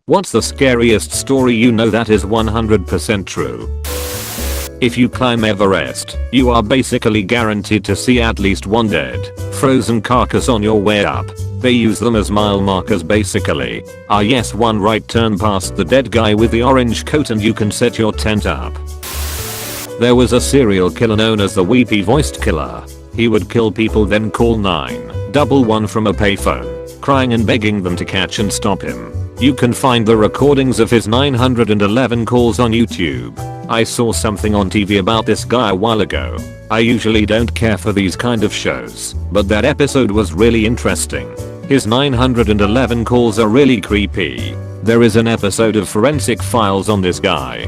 What's the scariest story you know that is 100% true? If you climb Everest, you are basically guaranteed to see at least one dead, frozen carcass on your way up. They use them as mile markers basically. Yes, one right turn past the dead guy with the orange coat and you can set your tent up. There was a serial killer known as the weepy voiced killer. He would kill people then call 911 from a payphone, crying and begging them to catch and stop him. You can find the recordings of his 911 calls on YouTube. I saw something on TV about this guy a while ago. I usually don't care for these kind of shows, but that episode was really interesting. His 911 calls are really creepy. There is an episode of Forensic Files on this guy.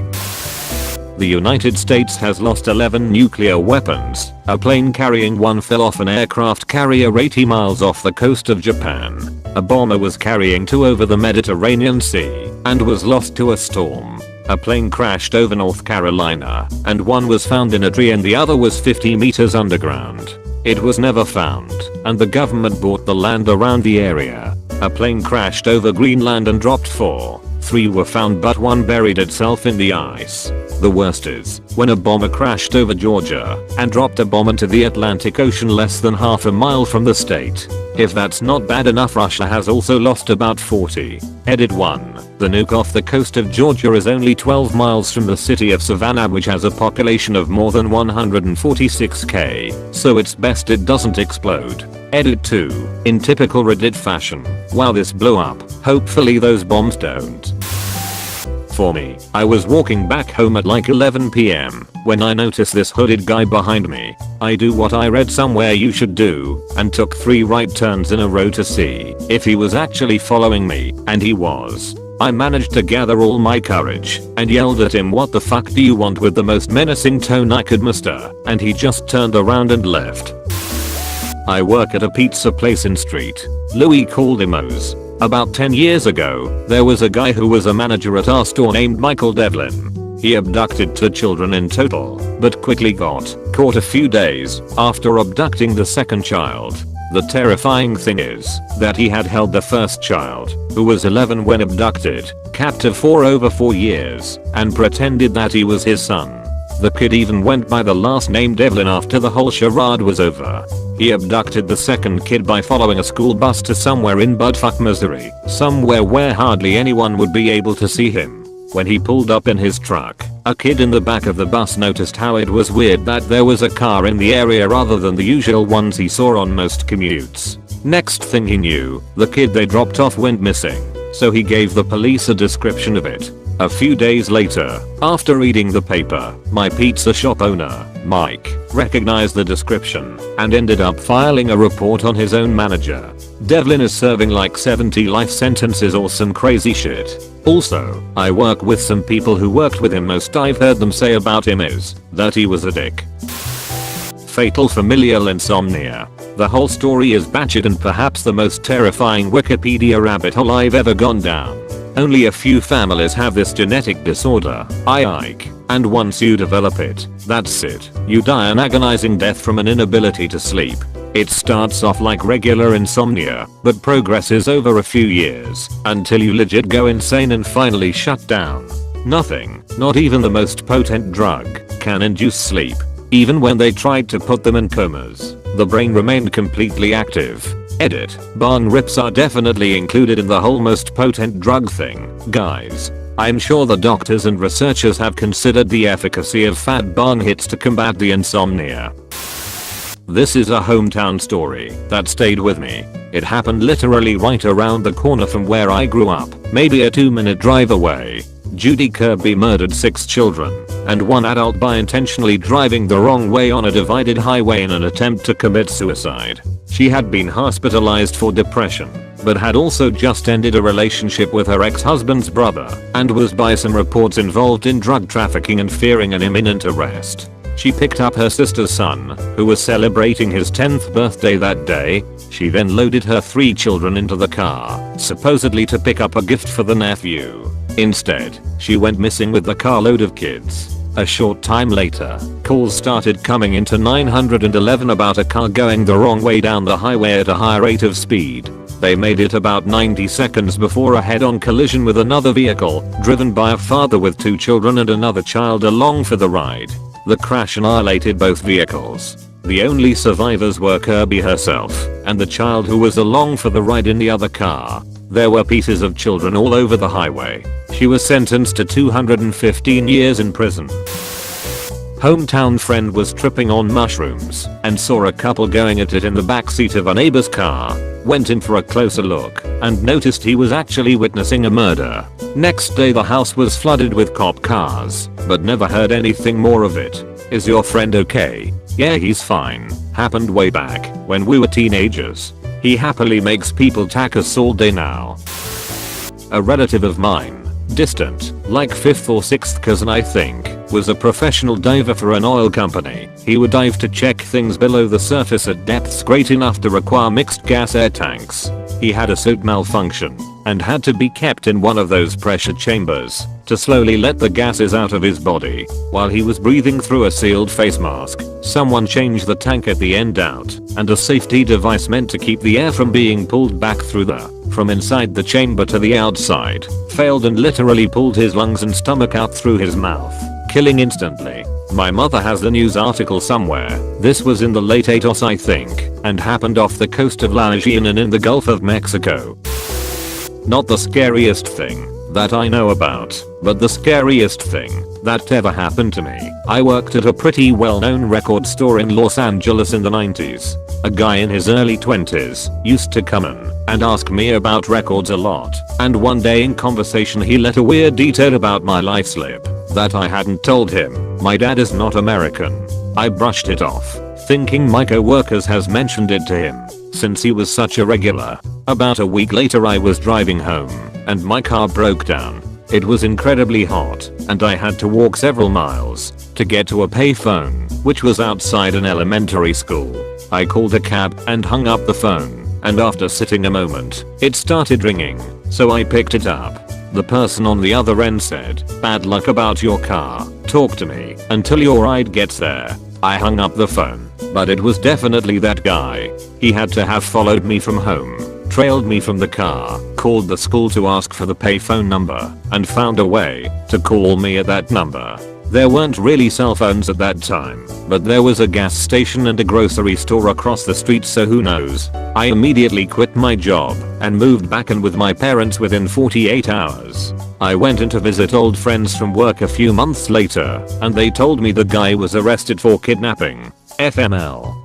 The United States has lost 11 nuclear weapons. A plane carrying one fell off an aircraft carrier 80 miles off the coast of Japan. A bomber was carrying two over the Mediterranean Sea and was lost to a storm. A plane crashed over North Carolina and one was found in a tree and the other was 50 meters underground. It was never found and the government bought the land around the area. A plane crashed over Greenland and dropped 4. 3 were found but one buried itself in the ice. The worst is when a bomber crashed over Georgia and dropped a bomb into the Atlantic Ocean less than half a mile from the state. If that's not bad enough, Russia has also lost about 40. Edit 1. The nuke off the coast of Georgia is only 12 miles from the city of Savannah, which has a population of more than 146k, so it's best it doesn't explode. Edit 2. In typical Reddit fashion, wow, this blew up, hopefully those bombs don't. For me, I was walking back home at like 11 PM when I noticed this hooded guy behind me. I do what I read somewhere you should do and took 3 right turns in a row to see if he was actually following me, and he was. I managed to gather all my courage and yelled at him, "What the fuck do you want?" with the most menacing tone I could muster, and he just turned around and left. I work at a pizza place in Street Louis called Imo's. About 10 years ago, there was a guy who was a manager at our store named Michael Devlin. He abducted 2 children in total, but quickly got caught a few days after abducting the second child. The terrifying thing is that he had held the first child, who was 11 when abducted, captive for over 4 years, and pretended that he was his son. The kid even went by the last name Devlin after the whole charade was over. He abducted the second kid by following a school bus to somewhere in Buttfuck, Missouri, somewhere where hardly anyone would be able to see him. When he pulled up in his truck, a kid in the back of the bus noticed how it was weird that there was a car in the area rather than the usual ones he saw on most commutes. Next thing he knew, the kid they dropped off went missing, so he gave the police a description of it. A few days later, after reading the paper, my pizza shop owner, Mike, recognized the description and ended up filing a report on his own manager. Devlin is serving like 70 life sentences or some crazy shit. Also, I work with some people who worked with him. Most I've heard them say about him is that he was a dick. Fatal familial insomnia. The whole story is batshit and perhaps the most terrifying Wikipedia rabbit hole I've ever gone down. Only a few families have this genetic disorder, IIC, and once you develop it, that's it. You die an agonizing death from an inability to sleep. It starts off like regular insomnia, but progresses over a few years until you legit go insane and finally shut down. Nothing, not even the most potent drug, can induce sleep. Even when they tried to put them in comas, the brain remained completely active. Edit. Bong rips are definitely included in the whole most potent drug thing, guys. I'm sure the doctors and researchers have considered the efficacy of fat bong hits to combat the insomnia. This is a hometown story that stayed with me. It happened literally right around the corner from where I grew up, maybe a 2-minute drive away. Judy Kirby murdered 6 children and 1 adult by intentionally driving the wrong way on a divided highway in an attempt to commit suicide. She had been hospitalized for depression, but had also just ended a relationship with her ex-husband's brother and was by some reports involved in drug trafficking and fearing an imminent arrest. She picked up her sister's son, who was celebrating his 10th birthday that day. She then loaded her 3 children into the car, supposedly to pick up a gift for the nephew. Instead, she went missing with the carload of kids. A short time later, calls started coming into 911 about a car going the wrong way down the highway at a high rate of speed. They made it about 90 seconds before a head-on collision with another vehicle, driven by a father with 2 children and another child along for the ride. The crash annihilated both vehicles. The only survivors were Kirby herself and the child who was along for the ride in the other car. There were pieces of children all over the highway. She was sentenced to 215 years in prison. Hometown friend was tripping on mushrooms and saw a couple going at it in the backseat of a neighbor's car. Went in for a closer look and noticed he was actually witnessing a murder. Next day the house was flooded with cop cars, but never heard anything more of it. Is your friend okay? Yeah, he's fine. Happened way back when we were teenagers. He happily makes people tacos all day now. A relative of mine, distant, like 5th or 6th cousin I think, was a professional diver for an oil company. He would dive to check things below the surface at depths great enough to require mixed gas air tanks. He had a suit malfunction and had to be kept in one of those pressure chambers to slowly let the gases out of his body while he was breathing through a sealed face mask. Someone changed the tank at the end out, and a safety device meant to keep the air from being pulled back from inside the chamber to the outside failed and literally pulled his lungs and stomach out through his mouth, killing instantly. My mother has the news article somewhere. This was in the late 80s I think, and happened off the coast of La Aegean and in the Gulf of Mexico. Not the scariest thing that I know about, but the scariest thing that ever happened to me. I worked at a pretty well-known record store in Los Angeles in the 90s. A guy in his early 20s used to come in and ask me about records a lot, and one day in conversation he let a weird detail about my life slip that I hadn't told him. My dad is not American. I brushed it off, thinking my co-workers has mentioned it to him since he was such a regular. About a week later I was driving home and my car broke down. It was incredibly hot and I had to walk several miles to get to a payphone, which was outside an elementary school. I called a cab and hung up the phone, and after sitting a moment, it started ringing, so I picked it up. The person on the other end said, "Bad luck about your car. Talk to me until your ride gets there." I hung up the phone, but it was definitely that guy. He had to have followed me from home, trailed me from the car, called the school to ask for the payphone number, and found a way to call me at that number. There weren't really cell phones at that time, but there was a gas station and a grocery store across the street, so who knows. I immediately quit my job and moved back in with my parents within 48 hours. I went in to visit old friends from work a few months later, and they told me the guy was arrested for kidnapping. FML.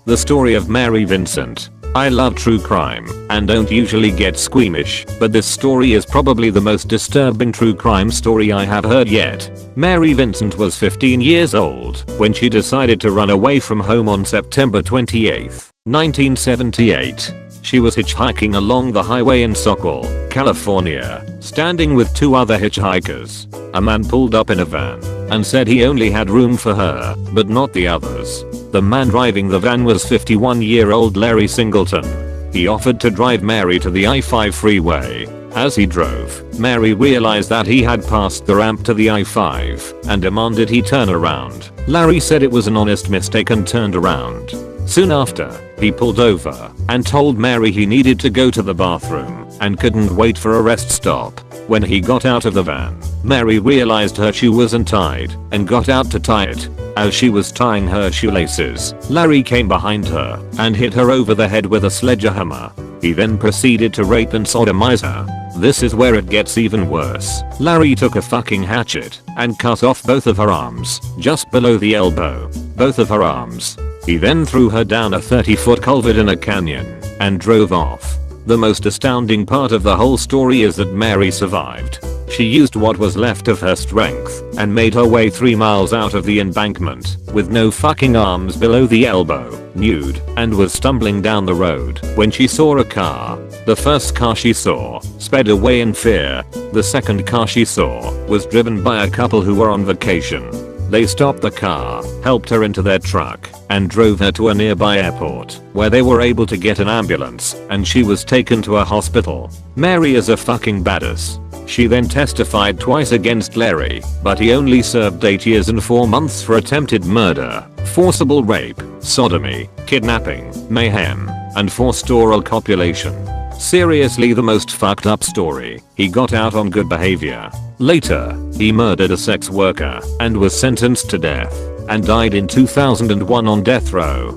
The story of Mary Vincent. I love true crime and don't usually get squeamish, but this story is probably the most disturbing true crime story I have heard yet. Mary Vincent was 15 years old when she decided to run away from home on September 28, 1978. She was hitchhiking along the highway in Sokol, California, standing with 2 other hitchhikers. A man pulled up in a van and said he only had room for her, but not the others. The man driving the van was 51-year-old Larry Singleton. He offered to drive Mary to the I-5 freeway. As he drove, Mary realized that he had passed the ramp to the I-5 and demanded he turn around. Larry said it was an honest mistake and turned around. Soon after, he pulled over and told Mary he needed to go to the bathroom and couldn't wait for a rest stop. When he got out of the van, Mary realized her shoe wasn't tied and got out to tie it. As she was tying her shoelaces, Larry came behind her and hit her over the head with a sledgehammer. He then proceeded to rape and sodomize her. This is where it gets even worse. Larry took a fucking hatchet and cut off both of her arms, just below the elbow. Both of her arms. He then threw her down a 30-foot culvert in a canyon and drove off. The most astounding part of the whole story is that Mary survived. She used what was left of her strength and made her way 3 miles out of the embankment with no fucking arms below the elbow, nude, and was stumbling down the road when she saw a car. The first car she saw sped away in fear. The second car she saw was driven by a couple who were on vacation. They stopped the car, helped her into their truck, and drove her to a nearby airport where they were able to get an ambulance and she was taken to a hospital. Mary is a fucking badass. She then testified twice against Larry, but he only served 8 years and 4 months for attempted murder, forcible rape, sodomy, kidnapping, mayhem, and forced oral copulation. Seriously, the most fucked up story. He got out on good behavior. Later, he murdered a sex worker and was sentenced to death and died in 2001 on death row.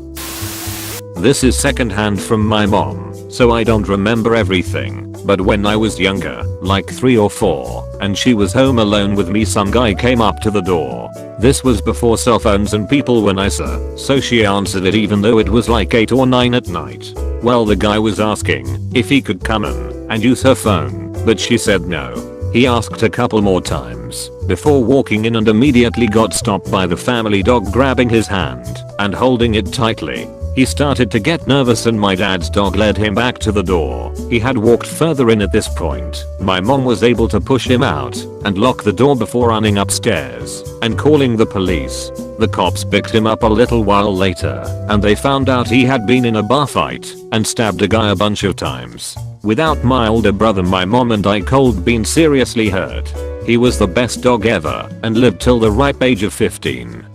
This is secondhand from my mom, so I don't remember everything, but when I was younger, like 3 or 4, and she was home alone with me, some guy came up to the door. This was before cell phones and people were nicer, so she answered it even though it was like 8 or 9 at night. Well, the guy was asking if he could come in and use her phone, but she said no. He asked a couple more times before walking in and immediately got stopped by the family dog grabbing his hand and holding it tightly. He started to get nervous and my dad's dog led him back to the door. He had walked further in at this point. My mom was able to push him out and lock the door before running upstairs and calling the police. The cops picked him up a little while later and they found out he had been in a bar fight and stabbed a guy a bunch of times. Without my older brother, my mom and I cold been seriously hurt. He was the best dog ever and lived till the ripe age of 15.